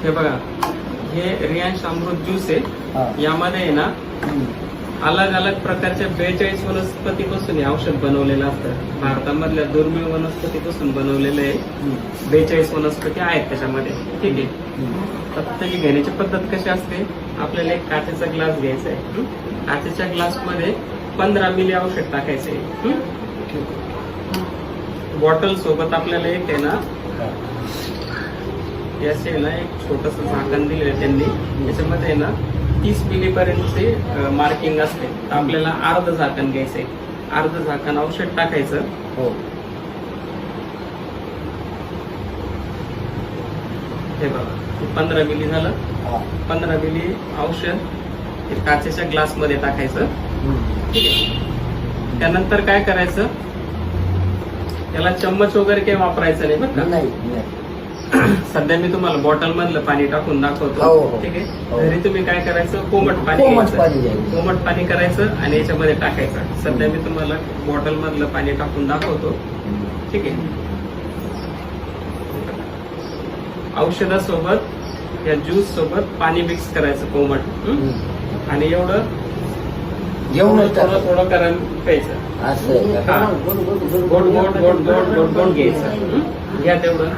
हे बघा, हे रियांश अमृत ज्यूस आहे. यामध्ये आहे ना अलग अलग प्रकारच्या 42 वनस्पतीपासून हे औषध बनवलेलं असतं. भारतामधल्या दुर्मिळ वनस्पतीपासून बनवलेलं आहे. 42 वनस्पती आहेत त्याच्यामध्ये. ठीक आहे. तर त्याची घेण्याची पद्धत कशी असते, आपल्याला एक काचेचा ग्लास घ्यायचा आहे. काचेच्या ग्लासमध्ये 15 मिली औषध टाकायचं आहे. बॉटल सोबत आपल्याला एक आहे ना, याचे ना एक छोटस झाकण दिलेलं त्यांनी. त्याच्यामध्ये ना 30 मिली पर्यंतचे मार्किंग असते. आपल्याला अर्ध झाकण घ्यायचंय. अर्ध झाकण औषध टाकायचं. हे बघा, 15 मिली झालं. 15 मिली औषध काचेच्या ग्लास मध्ये टाकायचं. ठीक आहे. त्यानंतर काय करायचं, त्याला चम्मच वगैरे काही वापरायचं नाही बरं का. नाही. सध्या मी तुम्हाला बॉटल मधलं पाणी टाकून दाखवतो. ठीक आहे. घरी तुम्ही काय करायचं, कोमट पाणी करायचं आणि याच्यामध्ये टाकायचं. सध्या मी तुम्हाला बॉटल मधलं पाणी टाकून दाखवतो. ठीक आहे. औषधासोबत या ज्यूस सोबत पाणी मिक्स करायचं कोमट. आणि एवढं थोडं गरम प्यायचं. गोड घ्यायचं. घ्या तेवढं.